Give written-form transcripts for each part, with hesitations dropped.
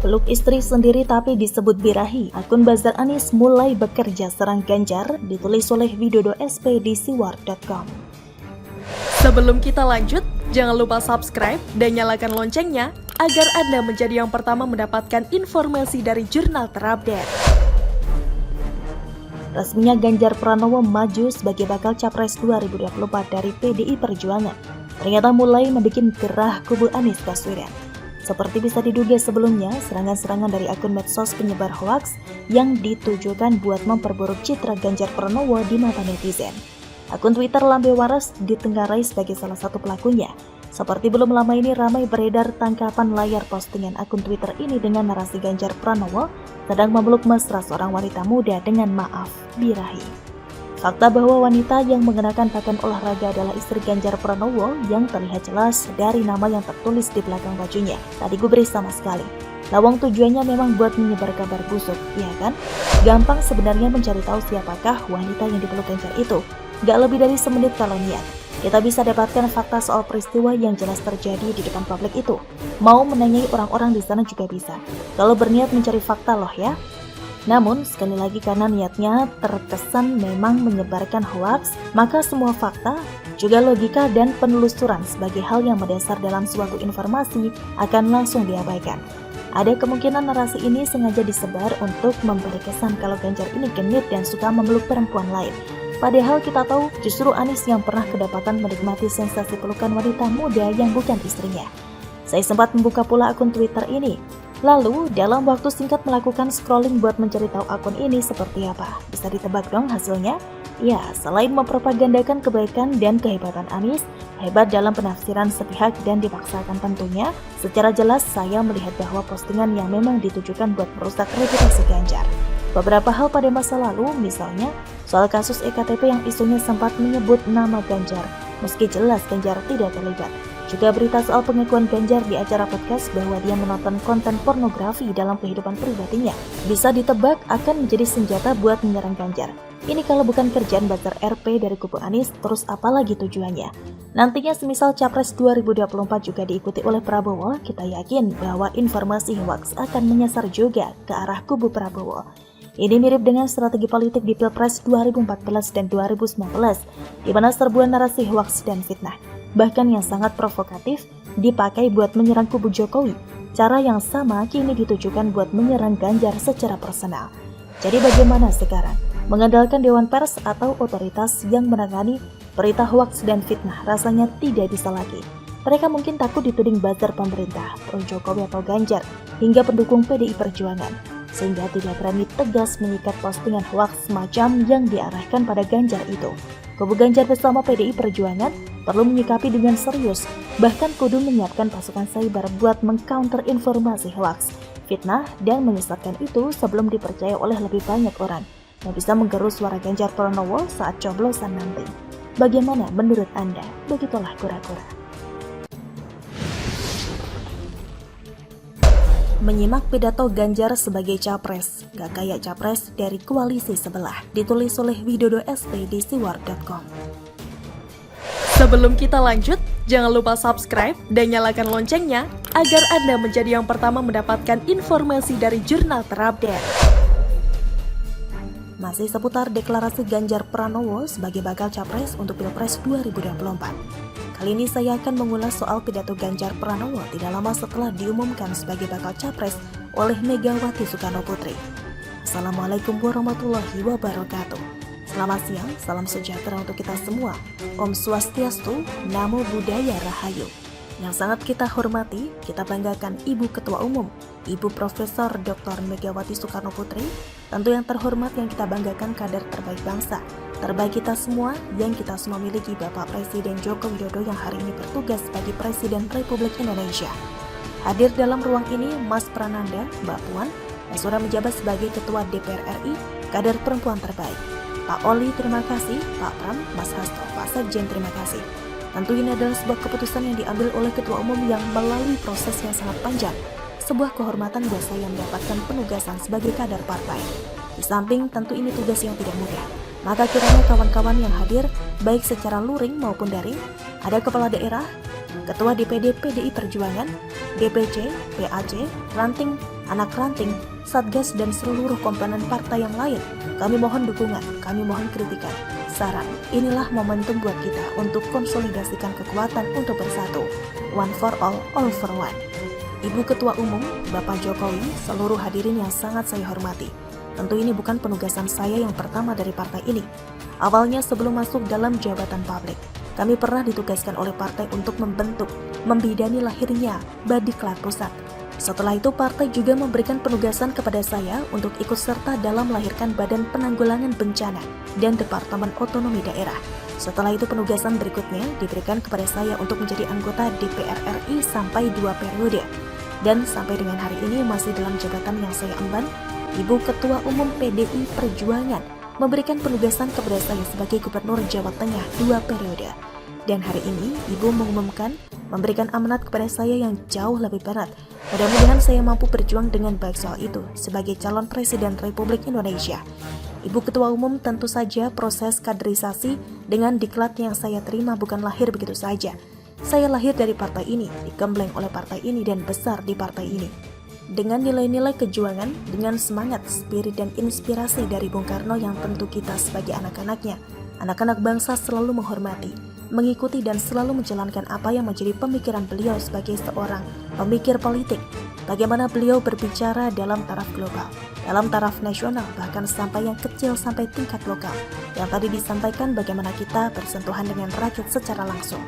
peluk istri sendiri tapi disebut birahi. Akun Bazar Anies mulai bekerja serang Ganjar, ditulis oleh Widodo SP di siwar.com. Sebelum kita lanjut, jangan lupa subscribe dan nyalakan loncengnya agar Anda menjadi yang pertama mendapatkan informasi dari jurnal terupdate. Resminya Ganjar Pranowo maju sebagai bakal Capres 2024 dari PDI Perjuangan. Ternyata mulai membuat gerah kubu Anies Baswedan. Seperti bisa diduga sebelumnya, serangan-serangan dari akun medsos penyebar hoaks yang ditujukan buat memperburuk citra Ganjar Pranowo di mata netizen. Akun Twitter Lambe Waras ditenggarai sebagai salah satu pelakunya. Seperti belum lama ini ramai beredar tangkapan layar postingan akun Twitter ini dengan narasi Ganjar Pranowo sedang memeluk mesra seorang wanita muda dengan maaf, birahi. Fakta bahwa wanita yang mengenakan pakaian olahraga adalah istri Ganjar Pranowo yang terlihat jelas dari nama yang tertulis di belakang bajunya. Tak digubris sama sekali. Lawang tujuannya memang buat menyebar kabar busuk, ya kan? Gampang sebenarnya mencari tahu siapakah wanita yang dipeluk Ganjar itu. Gak lebih dari semenit kalau niat. Kita bisa dapatkan fakta soal peristiwa yang jelas terjadi di depan publik itu. Mau menanyai orang-orang di sana juga bisa. Kalau berniat mencari fakta loh ya. Namun, sekali lagi karena niatnya terkesan memang menyebarkan hoaks, maka semua fakta, juga logika dan penelusuran sebagai hal yang mendasar dalam suatu informasi akan langsung diabaikan. Ada kemungkinan narasi ini sengaja disebar untuk memberi kesan kalau Ganjar ini genit dan suka memeluk perempuan lain. Padahal kita tahu justru Anies yang pernah kedapatan menikmati sensasi pelukan wanita muda yang bukan istrinya. Saya sempat membuka pula akun Twitter ini. Lalu, dalam waktu singkat melakukan scrolling buat mencari tahu akun ini seperti apa. Bisa ditebak dong hasilnya? Ya, selain mempropagandakan kebaikan dan kehebatan Anies, hebat dalam penafsiran sepihak dan dipaksakan tentunya, secara jelas saya melihat bahwa postingan yang memang ditujukan buat merusak reputasi Ganjar. Beberapa hal pada masa lalu, misalnya soal kasus EKTP yang isunya sempat menyebut nama Ganjar, meski jelas Ganjar tidak terlibat. Juga berita soal pengakuan Ganjar di acara podcast bahwa dia menonton konten pornografi dalam kehidupan pribadinya. Bisa ditebak akan menjadi senjata buat menyerang Ganjar. Ini kalau bukan kerjaan Bazar RP dari kubu Anies, terus apalagi tujuannya? Nantinya semisal Capres 2024 juga diikuti oleh Prabowo, kita yakin bahwa informasi hoaks akan menyasar juga ke arah kubu Prabowo. Ini mirip dengan strategi politik di Pilpres 2014 dan 2019, di mana serbuan narasi hoaks dan fitnah, bahkan yang sangat provokatif, dipakai buat menyerang kubu Jokowi. Cara yang sama kini ditujukan buat menyerang Ganjar secara personal. Jadi bagaimana sekarang? Mengandalkan Dewan Pers atau otoritas yang menangani berita hoaks dan fitnah rasanya tidak bisa lagi. Mereka mungkin takut dituding buzzer pemerintah, pro Jokowi atau Ganjar, hingga pendukung PDI Perjuangan, sehingga tidak berani tegas menyikat postingan hoaks semacam yang diarahkan pada Ganjar itu. Kubu Ganjar bersama PDI Perjuangan perlu menyikapi dengan serius, bahkan kudu menyiapkan pasukan cyber buat mengcounter informasi hoaks, fitnah, dan menyesatkan itu sebelum dipercaya oleh lebih banyak orang yang bisa menggerus suara Ganjar Pranowo saat coblosan nanti. Bagaimana menurut Anda? Begitulah kura-kura. Menyimak pidato Ganjar sebagai capres, gak kayak capres dari koalisi sebelah, ditulis oleh Widodo SP di siwar.com. Sebelum kita lanjut, jangan lupa subscribe dan nyalakan loncengnya agar Anda menjadi yang pertama mendapatkan informasi dari jurnal terupdate. Masih seputar deklarasi Ganjar Pranowo sebagai bakal capres untuk Pilpres 2024. Kali ini saya akan mengulas soal pidato Ganjar Pranowo tidak lama setelah diumumkan sebagai bakal capres oleh Megawati Soekarno Putri. Assalamualaikum warahmatullahi wabarakatuh. Selamat siang, salam sejahtera untuk kita semua. Om Swastiastu, Namo Buddhaya Rahayu. Yang sangat kita hormati, kita banggakan Ibu Ketua Umum, Ibu Profesor Dr. Megawati Soekarno Putri. Tentu yang terhormat yang kita banggakan kader terbaik bangsa, terbaik kita semua yang kita semua miliki, Bapak Presiden Joko Widodo yang hari ini bertugas sebagai Presiden Republik Indonesia. Hadir dalam ruang ini Mas Prananda, Mbak Puan, yang sudah menjabat sebagai Ketua DPR RI, kader perempuan terbaik. Pak Oli terima kasih, Pak Pram, Mas Hasto, Pak Sekjen terima kasih. Tentu ini adalah sebuah keputusan yang diambil oleh Ketua Umum yang melalui proses yang sangat panjang. Sebuah kehormatan buat saya mendapatkan penugasan sebagai kader partai. Di samping tentu ini tugas yang tidak mudah. Maka kiranya kawan-kawan yang hadir, baik secara luring maupun daring, ada Kepala Daerah, Ketua DPD PDI Perjuangan, DPC, PAC, Ranting, anak ranting, satgas dan seluruh komponen partai yang lain. Kami mohon dukungan, kami mohon kritikan, saran. Inilah momentum buat kita untuk konsolidasikan kekuatan untuk bersatu. One for all for one. Ibu Ketua Umum, Bapak Jokowi, seluruh hadirin yang sangat saya hormati. Tentu ini bukan penugasan saya yang pertama dari partai ini. Awalnya sebelum masuk dalam jabatan publik, kami pernah ditugaskan oleh partai untuk membentuk, membidani lahirnya Badiklat Pusat. Setelah itu partai juga memberikan penugasan kepada saya untuk ikut serta dalam melahirkan Badan Penanggulangan Bencana dan Departemen Otonomi Daerah. Setelah itu penugasan berikutnya diberikan kepada saya untuk menjadi anggota DPR RI sampai 2 periode. Dan sampai dengan hari ini masih dalam jabatan yang saya emban, Ibu Ketua Umum PDI Perjuangan memberikan penugasan kepada saya sebagai Gubernur Jawa Tengah 2 periode. Dan hari ini Ibu mengumumkan memberikan amanat kepada saya yang jauh lebih berat. Mudah-mudahan saya mampu berjuang dengan baik soal itu sebagai calon Presiden Republik Indonesia. Ibu Ketua Umum, tentu saja proses kaderisasi dengan diklat yang saya terima bukan lahir begitu saja. Saya lahir dari partai ini, digembleng oleh partai ini dan besar di partai ini. Dengan nilai-nilai kejuangan, dengan semangat, spirit dan inspirasi dari Bung Karno yang tentu kita sebagai anak-anaknya, anak-anak bangsa selalu menghormati, mengikuti dan selalu menjalankan apa yang menjadi pemikiran beliau sebagai seorang pemikir politik. Bagaimana beliau berbicara dalam taraf global, dalam taraf nasional, bahkan sampai yang kecil sampai tingkat lokal. Yang tadi disampaikan bagaimana kita bersentuhan dengan rakyat secara langsung.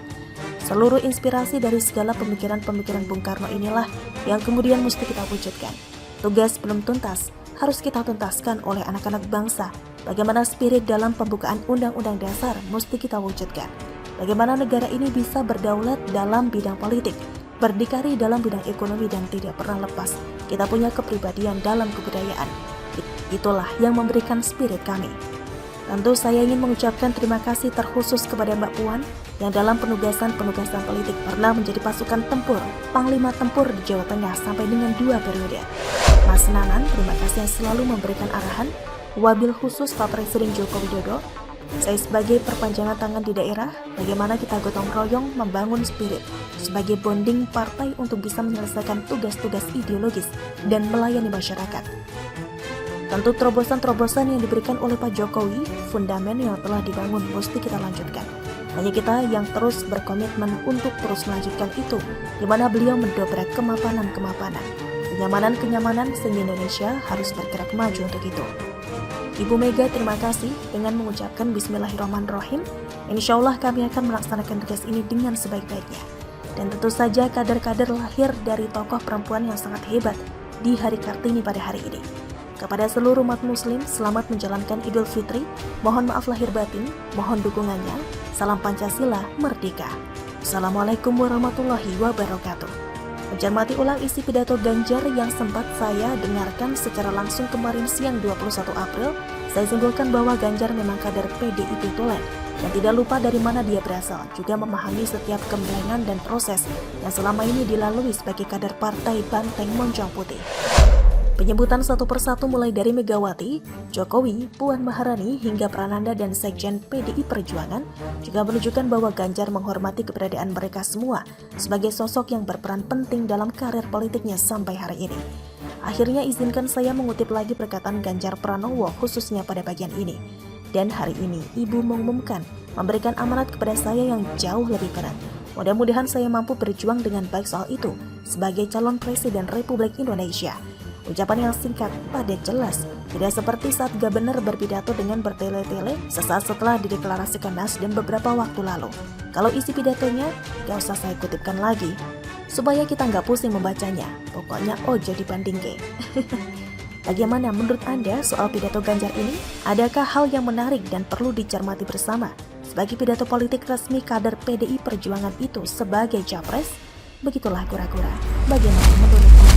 Seluruh inspirasi dari segala pemikiran-pemikiran Bung Karno inilah yang kemudian mesti kita wujudkan. Tugas belum tuntas, harus kita tuntaskan oleh anak-anak bangsa. Bagaimana spirit dalam pembukaan Undang-Undang Dasar mesti kita wujudkan. Bagaimana negara ini bisa berdaulat dalam bidang politik, berdikari dalam bidang ekonomi dan tidak pernah lepas. Kita punya kepribadian dalam kebudayaan. Itulah yang memberikan spirit kami. Tentu saya ingin mengucapkan terima kasih terkhusus kepada Mbak Puan yang dalam penugasan-penugasan politik pernah menjadi pasukan tempur, Panglima Tempur di Jawa Tengah sampai dengan 2 periode. Mas Nanan, terima kasih yang selalu memberikan arahan. Wabil khusus Pak Presiden Joko Widodo, saya sebagai perpanjangan tangan di daerah, bagaimana kita gotong royong membangun spirit sebagai bonding partai untuk bisa menyelesaikan tugas-tugas ideologis dan melayani masyarakat. Tentu terobosan-terobosan yang diberikan oleh Pak Jokowi, fundamen yang telah dibangun mesti kita lanjutkan. Hanya kita yang terus berkomitmen untuk terus melanjutkan itu, di mana beliau mendobrak kemapanan-kemapanan, kenyamanan-kenyamanan sehingga Indonesia harus bergerak maju untuk itu. Ibu Mega, terima kasih dengan mengucapkan Bismillahirrahmanirrahim. Insya Allah kami akan melaksanakan tugas ini dengan sebaik-baiknya. Dan tentu saja kader-kader lahir dari tokoh perempuan yang sangat hebat di Hari Kartini pada hari ini. Kepada seluruh umat muslim, selamat menjalankan Idul Fitri. Mohon maaf lahir batin, mohon dukungannya. Salam Pancasila, Merdeka. Assalamualaikum warahmatullahi wabarakatuh. Mencermati ulang isi pidato Ganjar yang sempat saya dengarkan secara langsung kemarin siang 21 April, saya simpulkan bahwa Ganjar memang kader PDIP tulen dan tidak lupa dari mana dia berasal, juga memahami setiap gemblengan dan proses yang selama ini dilalui sebagai kader partai Banteng Moncong Putih. Penyebutan satu persatu mulai dari Megawati, Jokowi, Puan Maharani hingga Prananda dan Sekjen PDI Perjuangan juga menunjukkan bahwa Ganjar menghormati keberadaan mereka semua sebagai sosok yang berperan penting dalam karir politiknya sampai hari ini. Akhirnya izinkan saya mengutip lagi perkataan Ganjar Pranowo khususnya pada bagian ini. Dan hari ini Ibu mengumumkan memberikan amanat kepada saya yang jauh lebih berat. Mudah-mudahan saya mampu berjuang dengan baik soal itu sebagai calon Presiden Republik Indonesia. Ucapan yang singkat, padat, jelas, tidak seperti saat Gubernur berpidato dengan bertele-tele sesaat setelah dideklarasikan Nasdem beberapa waktu lalu. Kalau isi pidatonya, gak usah saya kutipkan lagi, supaya kita nggak pusing membacanya. Pokoknya ojo dibandingke. Bagaimana menurut Anda soal pidato Ganjar ini? Adakah hal yang menarik dan perlu dicermati bersama sebagai pidato politik resmi kader PDI Perjuangan itu sebagai capres? Begitulah kura-kura. Bagaimana menurut Anda?